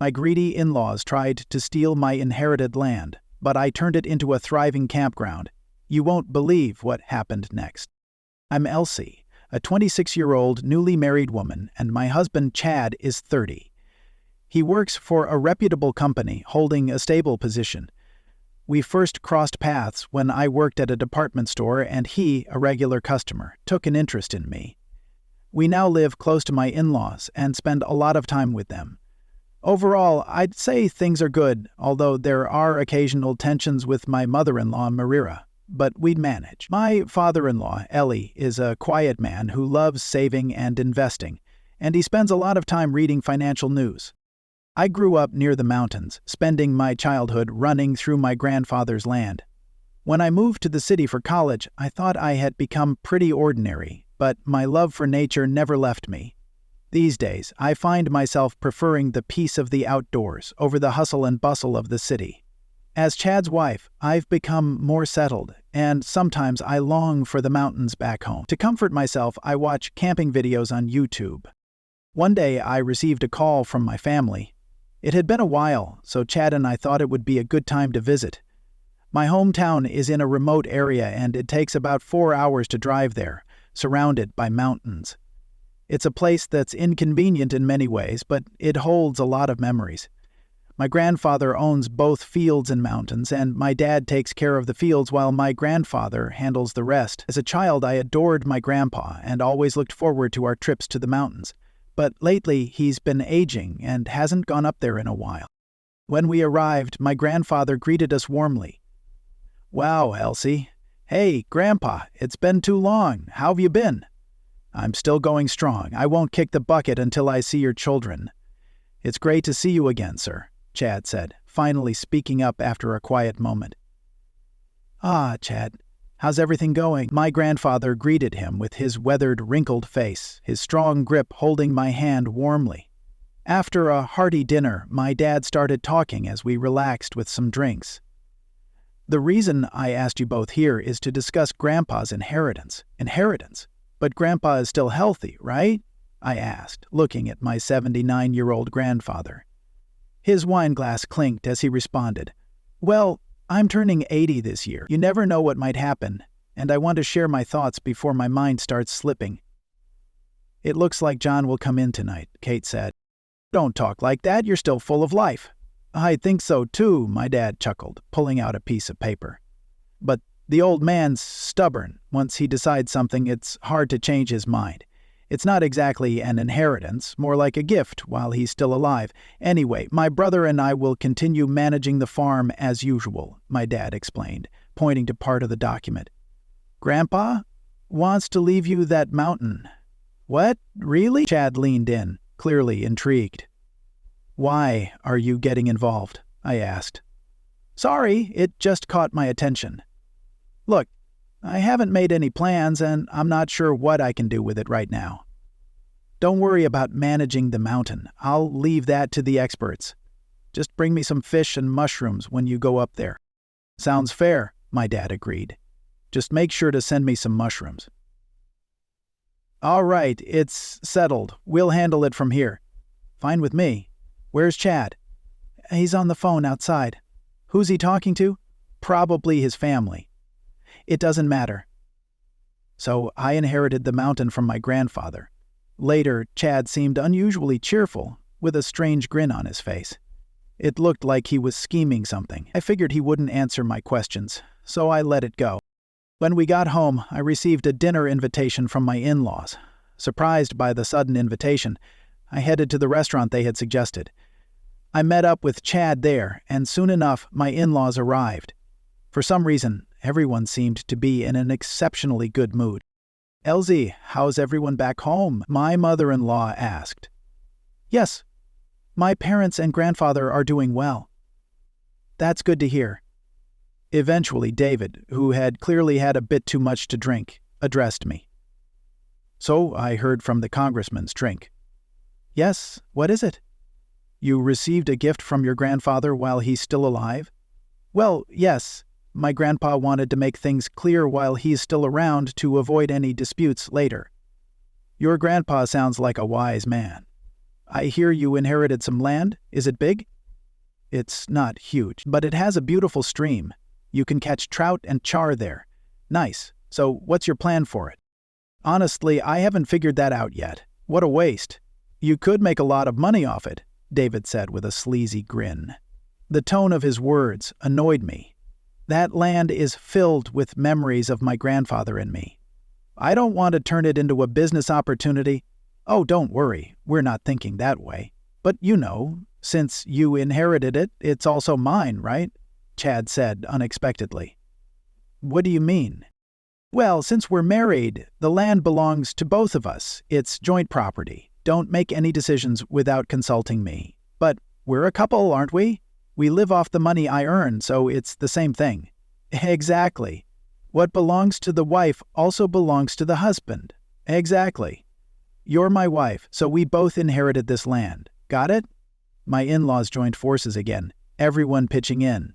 My greedy in-laws tried to steal my inherited land, but I turned it into a thriving campground. You won't believe what happened next. I'm Elsie, a 26-year-old newly married woman, and my husband Chad is 30. He works for a reputable company holding a stable position. We first crossed paths when I worked at a department store and he, a regular customer, took an interest in me. We now live close to my in-laws and spend a lot of time with them. Overall, I'd say things are good, although there are occasional tensions with my mother-in-law, Marira, but we'd manage. My father-in-law, Ellie, is a quiet man who loves saving and investing, and he spends a lot of time reading financial news. I grew up near the mountains, spending my childhood running through my grandfather's land. When I moved to the city for college, I thought I had become pretty ordinary, but my love for nature never left me. These days, I find myself preferring the peace of the outdoors over the hustle and bustle of the city. As Chad's wife, I've become more settled, and sometimes I long for the mountains back home. To comfort myself, I watch camping videos on YouTube. One day, I received a call from my family. It had been a while, so Chad and I thought it would be a good time to visit. My hometown is in a remote area and it takes about 4 hours to drive there, surrounded by mountains. It's a place that's inconvenient in many ways, but it holds a lot of memories. My grandfather owns both fields and mountains, and my dad takes care of the fields while my grandfather handles the rest. As a child, I adored my grandpa and always looked forward to our trips to the mountains. But lately, he's been aging and hasn't gone up there in a while. When we arrived, my grandfather greeted us warmly. "Wow, Elsie. Hey, Grandpa, it's been too long. How have you been?" "I'm still going strong. I won't kick the bucket until I see your children." "It's great to see you again, sir," Chad said, finally speaking up after a quiet moment. "Ah, Chad. How's everything going?" My grandfather greeted him with his weathered, wrinkled face, his strong grip holding my hand warmly. After a hearty dinner, my dad started talking as we relaxed with some drinks. "The reason I asked you both here is to discuss Grandpa's inheritance. Inheritance? But Grandpa is still healthy, right?" I asked, looking at my 79-year-old grandfather. His wineglass clinked as he responded, "Well, I'm turning 80 this year. You never know what might happen, and I want to share my thoughts before my mind starts slipping." "It looks like John will come in tonight," Kate said. "Don't talk like that, you're still full of life." "I think so too," my dad chuckled, pulling out a piece of paper. "But the old man's stubborn. Once he decides something, it's hard to change his mind. It's not exactly an inheritance, more like a gift while he's still alive. Anyway, my brother and I will continue managing the farm as usual," my dad explained, pointing to part of the document. "Grandpa wants to leave you that mountain." "What? Really?" Chad leaned in, clearly intrigued. "Why are you getting involved?" I asked. "Sorry, it just caught my attention. Look, I haven't made any plans and I'm not sure what I can do with it right now." "Don't worry about managing the mountain. I'll leave that to the experts. Just bring me some fish and mushrooms when you go up there." "Sounds fair," my dad agreed. "Just make sure to send me some mushrooms." "All right, it's settled. We'll handle it from here." "Fine with me. Where's Chad?" "He's on the phone outside." "Who's he talking to?" "Probably his family." "It doesn't matter." So I inherited the mountain from my grandfather. Later, Chad seemed unusually cheerful, with a strange grin on his face. It looked like he was scheming something. I figured he wouldn't answer my questions, so I let it go. When we got home, I received a dinner invitation from my in-laws. Surprised by the sudden invitation, I headed to the restaurant they had suggested. I met up with Chad there, and soon enough, my in-laws arrived. For some reason, everyone seemed to be in an exceptionally good mood. "Elsie, how's everyone back home?" my mother-in-law asked. "Yes, my parents and grandfather are doing well." "That's good to hear." Eventually, David, who had clearly had a bit too much to drink, addressed me. "So I heard from the congressman's drink." "Yes, what is it?" "You received a gift from your grandfather while he's still alive?" "Well, yes. My grandpa wanted to make things clear while he's still around to avoid any disputes later." "Your grandpa sounds like a wise man." I hear you inherited some land. Is it big? It's not huge, but it has a beautiful stream. You can catch trout and char there. Nice. So what's your plan for it? Honestly, I haven't figured that out yet. What a waste. You could make a lot of money off it, David said with a sleazy grin. The tone of his words annoyed me. That land is filled with memories of my grandfather and me. I don't want to turn it into a business opportunity. Oh, don't worry, we're not thinking that way. But since you inherited it, it's also mine, right? Chad said unexpectedly. What do you mean? Well, since we're married, the land belongs to both of us. It's joint property. Don't make any decisions without consulting me. But we're a couple, aren't we? We live off the money I earn, so it's the same thing. Exactly. What belongs to the wife also belongs to the husband. Exactly. You're my wife, so we both inherited this land. Got it? My in-laws joined forces again, everyone pitching in.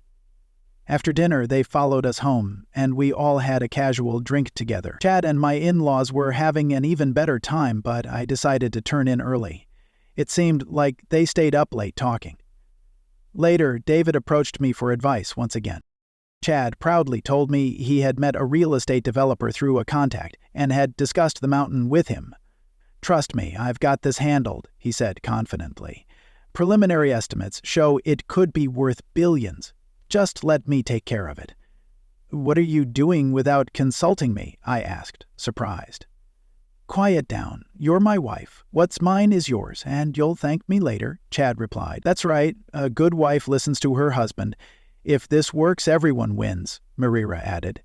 After dinner, they followed us home, and we all had a casual drink together. Chad and my in-laws were having an even better time, but I decided to turn in early. It seemed like they stayed up late talking. Later, David approached me for advice once again. Chad proudly told me he had met a real estate developer through a contact and had discussed the mountain with him. Trust me, I've got this handled, he said confidently. Preliminary estimates show it could be worth billions. Just let me take care of it. What are you doing without consulting me? I asked, surprised. Quiet down. You're my wife. What's mine is yours, and you'll thank me later, Chad replied. That's right. A good wife listens to her husband. If this works, everyone wins, Marira added.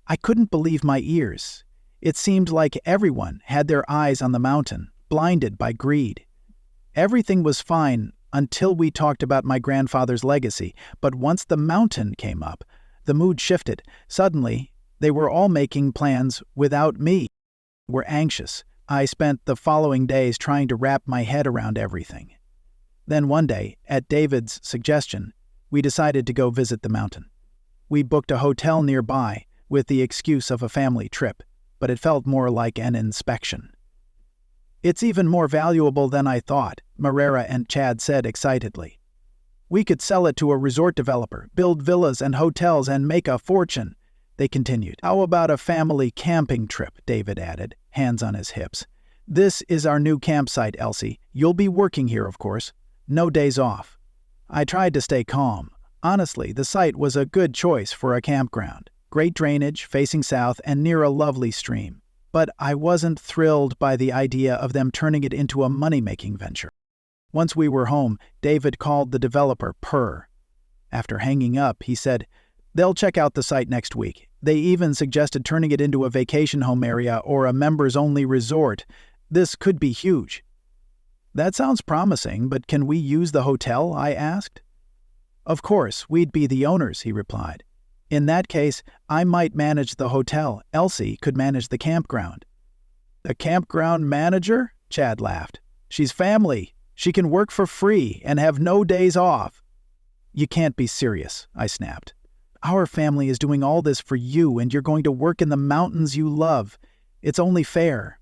I couldn't believe my ears. It seemed like everyone had their eyes on the mountain, blinded by greed. Everything was fine until we talked about my grandfather's legacy, but once the mountain came up, the mood shifted. Suddenly, they were all making plans without me. Were anxious. I spent the following days trying to wrap my head around everything. Then one day, at David's suggestion, we decided to go visit the mountain. We booked a hotel nearby with the excuse of a family trip, but it felt more like an inspection. It's even more valuable than I thought, Marira and Chad said excitedly. We could sell it to a resort developer, build villas and hotels, and make a fortune, they continued. How about a family camping trip, David added, hands on his hips. This is our new campsite, Elsie. You'll be working here, of course. No days off. I tried to stay calm. Honestly, the site was a good choice for a campground. Great drainage, facing south, and near a lovely stream. But I wasn't thrilled by the idea of them turning it into a money-making venture. Once we were home, David called the developer Purr. After hanging up, he said, they'll check out the site next week. They even suggested turning it into a vacation home area or a members-only resort. This could be huge. That sounds promising, but can we use the hotel? I asked. Of course, we'd be the owners, he replied. In that case, I might manage the hotel. Elsie could manage the campground. The campground manager? Chad laughed. She's family. She can work for free and have no days off. You can't be serious, I snapped. Our family is doing all this for you, and you're going to work in the mountains you love. It's only fair.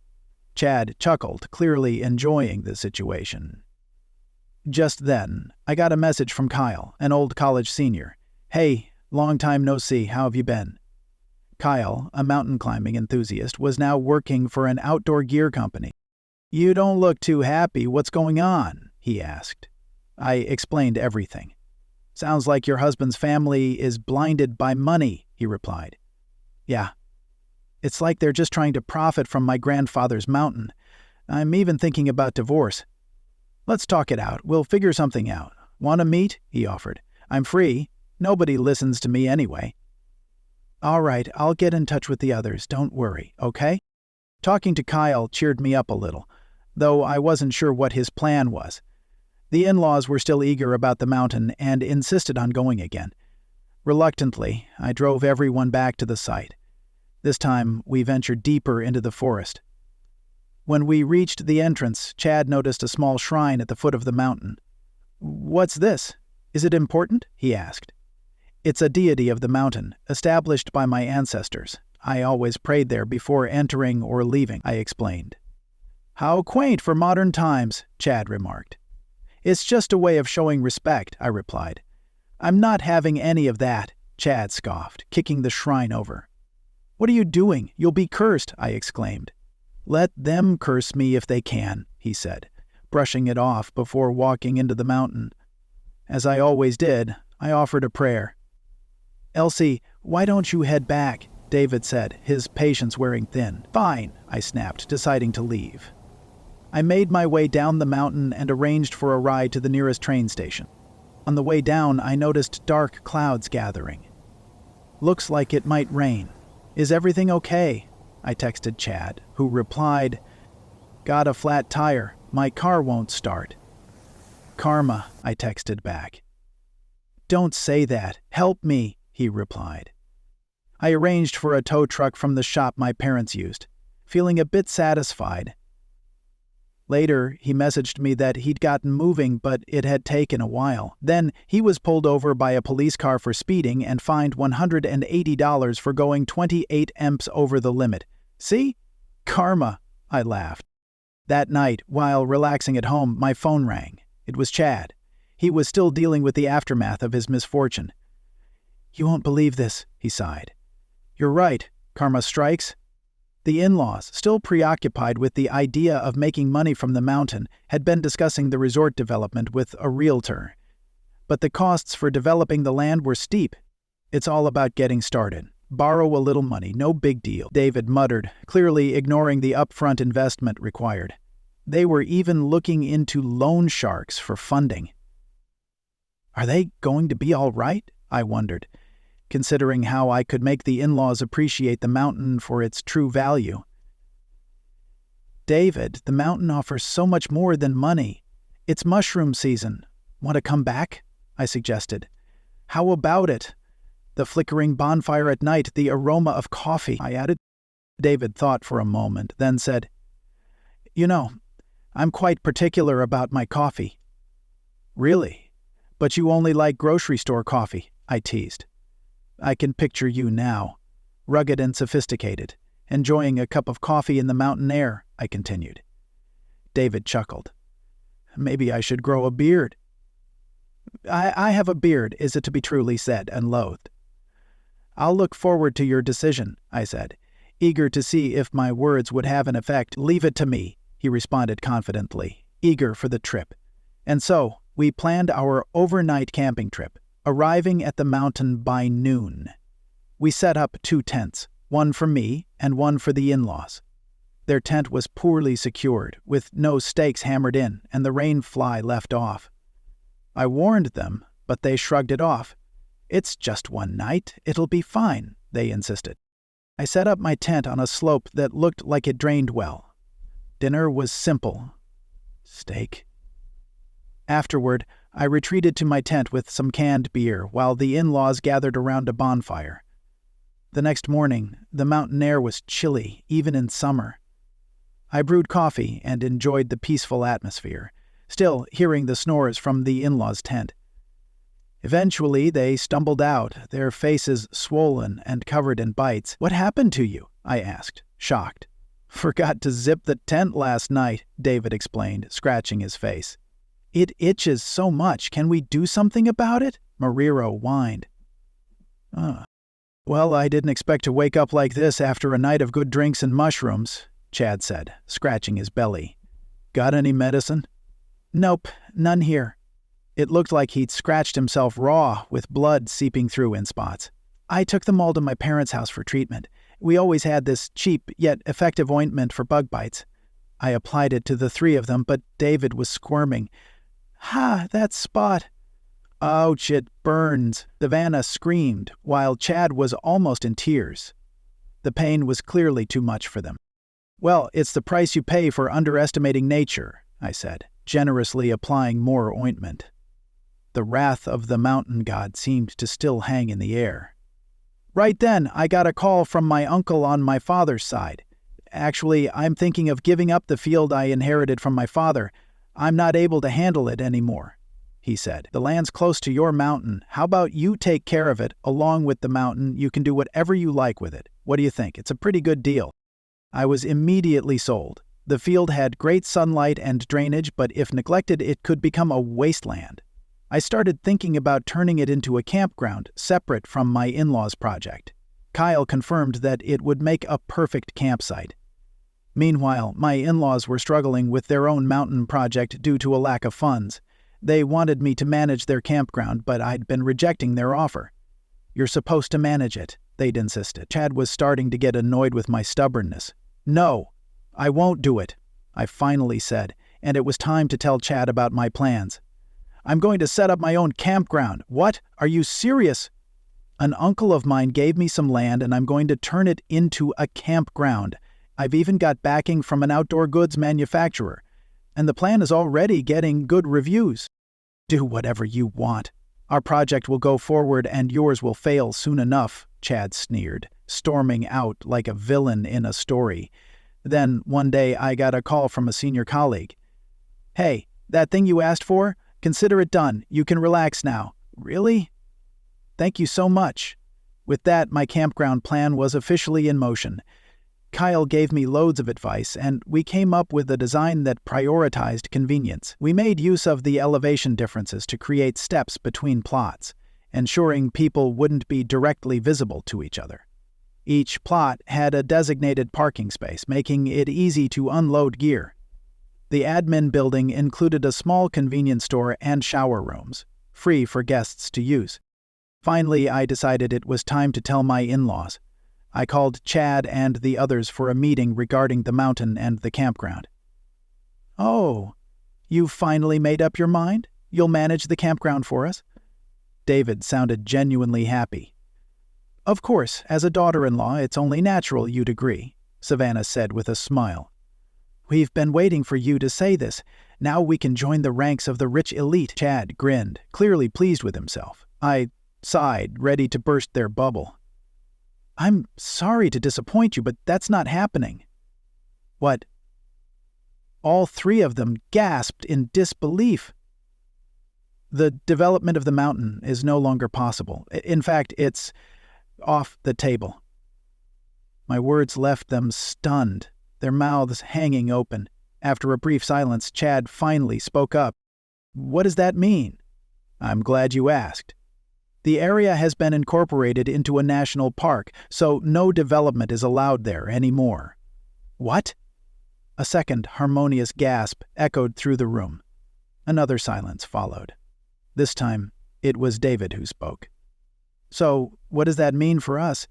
Chad chuckled, clearly enjoying the situation. Just then, I got a message from Kyle, an old college senior. Hey, long time no see, how have you been? Kyle, a mountain climbing enthusiast, was now working for an outdoor gear company. You don't look too happy. What's going on? He asked. I explained everything. Sounds like your husband's family is blinded by money, he replied. Yeah. It's like they're just trying to profit from my grandfather's mountain. I'm even thinking about divorce. Let's talk it out. We'll figure something out. Want to meet? He offered. I'm free. Nobody listens to me anyway. All right, I'll get in touch with the others. Don't worry, okay? Talking to Kyle cheered me up a little, though I wasn't sure what his plan was. The in-laws were still eager about the mountain and insisted on going again. Reluctantly, I drove everyone back to the site. This time, we ventured deeper into the forest. When we reached the entrance, Chad noticed a small shrine at the foot of the mountain. What's this? Is it important? He asked. It's a deity of the mountain, established by my ancestors. I always prayed there before entering or leaving, I explained. How quaint for modern times, Chad remarked. It's just a way of showing respect, I replied. I'm not having any of that, Chad scoffed, kicking the shrine over. What are you doing? You'll be cursed, I exclaimed. Let them curse me if they can, he said, brushing it off before walking into the mountain. As I always did, I offered a prayer. Elsie, why don't you head back? David said, his patience wearing thin. Fine, I snapped, deciding to leave. I made my way down the mountain and arranged for a ride to the nearest train station. On the way down, I noticed dark clouds gathering. Looks like it might rain. Is everything okay? I texted Chad, who replied, Got a flat tire. My car won't start. Karma, I texted back. Don't say that. Help me, he replied. I arranged for a tow truck from the shop my parents used, feeling a bit satisfied. Later, he messaged me that he'd gotten moving, but it had taken a while. Then, he was pulled over by a police car for speeding and fined $180 for going 28 amps over the limit. See? Karma, I laughed. That night, while relaxing at home, my phone rang. It was Chad. He was still dealing with the aftermath of his misfortune. You won't believe this, he sighed. You're right, karma strikes. The in-laws, still preoccupied with the idea of making money from the mountain, had been discussing the resort development with a realtor. But the costs for developing the land were steep. It's all about getting started. Borrow a little money, no big deal, David muttered, clearly ignoring the upfront investment required. They were even looking into loan sharks for funding. Are they going to be all right? I wondered, considering how I could make the in-laws appreciate the mountain for its true value. David, the mountain offers so much more than money. It's mushroom season. Want to come back? I suggested. How about it? The flickering bonfire at night, the aroma of coffee, I added. David thought for a moment, then said, You know, I'm quite particular about my coffee. Really? But you only like grocery store coffee, I teased. I can picture you now, rugged and sophisticated, enjoying a cup of coffee in the mountain air, I continued. David chuckled. Maybe I should grow a beard. I have a beard, is it to be truly said and loathed. I'll look forward to your decision, I said, eager to see if my words would have an effect. Leave it to me, he responded confidently, eager for the trip. And so, we planned our overnight camping trip, arriving at the mountain by noon. We set up 2 tents, one for me and one for the in-laws. Their tent was poorly secured, with no stakes hammered in and the rain fly left off. I warned them, but they shrugged it off. It's just one night, it'll be fine, they insisted. I set up my tent on a slope that looked like it drained well. Dinner was simple. Steak. Afterward, I retreated to my tent with some canned beer while the in-laws gathered around a bonfire. The next morning, the mountain air was chilly, even in summer. I brewed coffee and enjoyed the peaceful atmosphere, still hearing the snores from the in-laws' tent. Eventually, they stumbled out, their faces swollen and covered in bites. What happened to you? I asked, shocked. Forgot to zip the tent last night, David explained, scratching his face. It itches so much. Can we do something about it? Mariro whined. Well, I didn't expect to wake up like this after a night of good drinks and mushrooms, Chad said, scratching his belly. Got any medicine? Nope, none here. It looked like he'd scratched himself raw, with blood seeping through in spots. I took them all to my parents' house for treatment. We always had this cheap yet effective ointment for bug bites. I applied it to the 3 of them, but David was squirming. Ha, that spot. Ouch, it burns, Savannah screamed, while Chad was almost in tears. The pain was clearly too much for them. Well, it's the price you pay for underestimating nature, I said, generously applying more ointment. The wrath of the mountain god seemed to still hang in the air. Right then, I got a call from my uncle on my father's side. Actually, I'm thinking of giving up the field I inherited from my father. I'm not able to handle it anymore, he said. The land's close to your mountain. How about you take care of it? Along with the mountain, you can do whatever you like with it. What do you think? It's a pretty good deal. I was immediately sold. The field had great sunlight and drainage, but if neglected, it could become a wasteland. I started thinking about turning it into a campground, separate from my in-laws' project. Kyle confirmed that it would make a perfect campsite. Meanwhile, my in-laws were struggling with their own mountain project due to a lack of funds. They wanted me to manage their campground, but I'd been rejecting their offer. "You're supposed to manage it," they'd insisted. Chad was starting to get annoyed with my stubbornness. "No, I won't do it," I finally said, and it was time to tell Chad about my plans. "I'm going to set up my own campground." "What? Are you serious?" "An uncle of mine gave me some land and I'm going to turn it into a campground. I've even got backing from an outdoor goods manufacturer, and the plan is already getting good reviews." "Do whatever you want. Our project will go forward and yours will fail soon enough," Chad sneered, storming out like a villain in a story. Then, one day, I got a call from a senior colleague. "Hey, that thing you asked for? Consider it done. You can relax now." "Really? Thank you so much." With that, my campground plan was officially in motion. Kyle gave me loads of advice, and we came up with a design that prioritized convenience. We made use of the elevation differences to create steps between plots, ensuring people wouldn't be directly visible to each other. Each plot had a designated parking space, making it easy to unload gear. The admin building included a small convenience store and shower rooms, free for guests to use. Finally, I decided it was time to tell my in-laws. I called Chad and the others for a meeting regarding the mountain and the campground. "Oh, you've finally made up your mind? You'll manage the campground for us?" David sounded genuinely happy. "Of course, as a daughter-in-law, it's only natural you'd agree," Savannah said with a smile. "We've been waiting for you to say this. Now we can join the ranks of the rich elite." Chad grinned, clearly pleased with himself. I sighed, ready to burst their bubble. "I'm sorry to disappoint you, but that's not happening." "What?" All three of them gasped in disbelief. "The development of the mountain is no longer possible. In fact, it's off the table." My words left them stunned, their mouths hanging open. After a brief silence, Chad finally spoke up. "What does that mean?" "I'm glad you asked. The area has been incorporated into a national park, so no development is allowed there anymore." "What?" A second harmonious gasp echoed through the room. Another silence followed. This time, it was David who spoke. "So, what does that mean for us?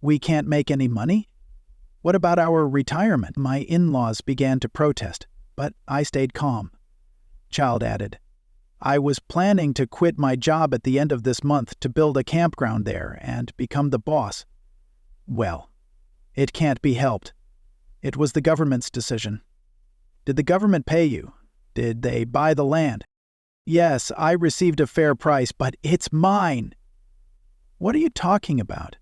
We can't make any money? What about our retirement?" My in-laws began to protest, but I stayed calm. Child added, "I was planning to quit my job at the end of this month to build a campground there and become the boss." "Well, it can't be helped. It was the government's decision." "Did the government pay you? Did they buy the land?" "Yes, I received a fair price, but it's mine." "What are you talking about?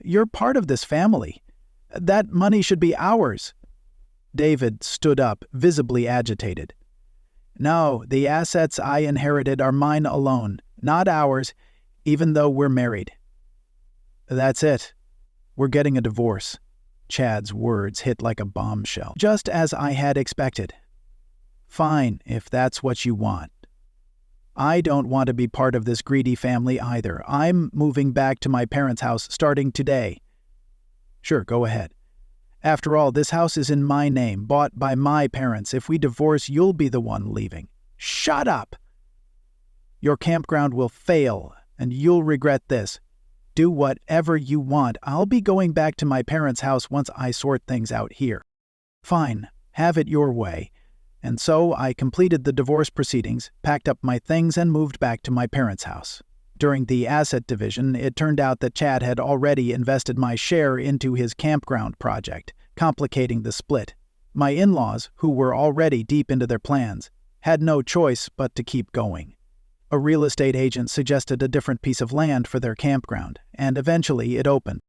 You're part of this family. That money should be ours." David stood up, visibly agitated. "No, the assets I inherited are mine alone, not ours, even though we're married." "That's it. We're getting a divorce." Chad's words hit like a bombshell, just as I had expected. "Fine, if that's what you want. I don't want to be part of this greedy family either. I'm moving back to my parents' house starting today." "Sure, go ahead. After all, this house is in my name, bought by my parents. If we divorce, you'll be the one leaving." "Shut up!" "Your campground will fail, and you'll regret this. Do whatever you want. I'll be going back to my parents' house once I sort things out here." "Fine, have it your way." And so I completed the divorce proceedings, packed up my things, and moved back to my parents' house. During the asset division, it turned out that Chad had already invested my share into his campground project, complicating the split. My in-laws, who were already deep into their plans, had no choice but to keep going. A real estate agent suggested a different piece of land for their campground, and eventually it opened.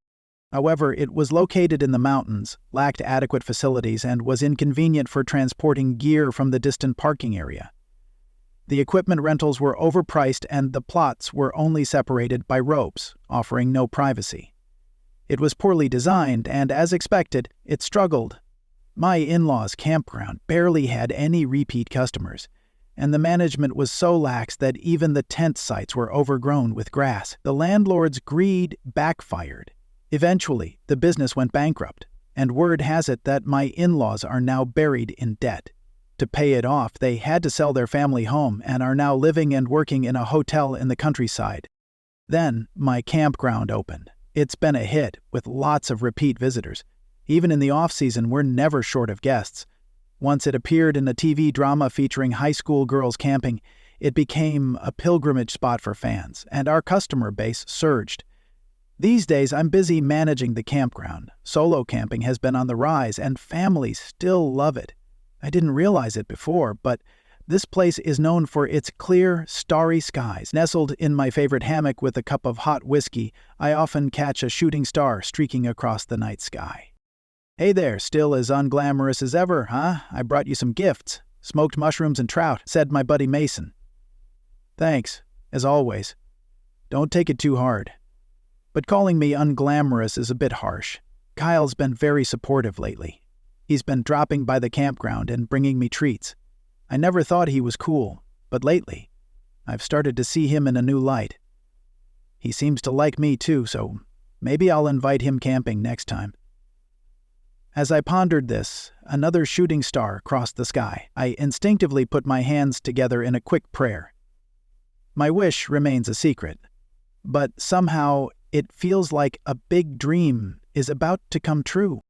However, it was located in the mountains, lacked adequate facilities, and was inconvenient for transporting gear from the distant parking area. The equipment rentals were overpriced and the plots were only separated by ropes, offering no privacy. It was poorly designed, and as expected, it struggled My in-laws' campground barely had any repeat customers, and the management was so lax that even the tent sites were overgrown with grass. The landlord's greed backfired. Eventually, the business went bankrupt, and word has it that my in-laws are now buried in debt. To pay it off, they had to sell their family home and are now living and working in a hotel in the countryside. Then, my campground opened. It's been a hit, with lots of repeat visitors. Even in the off-season, we're never short of guests. Once it appeared in a TV drama featuring high school girls camping, it became a pilgrimage spot for fans, and our customer base surged. These days, I'm busy managing the campground. Solo camping has been on the rise, and families still love it. I didn't realize it before, but this place is known for its clear, starry skies. Nestled in my favorite hammock with a cup of hot whiskey, I often catch a shooting star streaking across the night sky. "Hey there, still as unglamorous as ever, huh? I brought you some gifts. Smoked mushrooms and trout," said my buddy Mason. "Thanks, as always. Don't take it too hard." But calling me unglamorous is a bit harsh. Kyle's been very supportive lately. He's been dropping by the campground and bringing me treats. I never thought he was cool, but lately, I've started to see him in a new light. He seems to like me too, so maybe I'll invite him camping next time. As I pondered this, another shooting star crossed the sky. I instinctively put my hands together in a quick prayer. My wish remains a secret, but somehow it feels like a big dream is about to come true.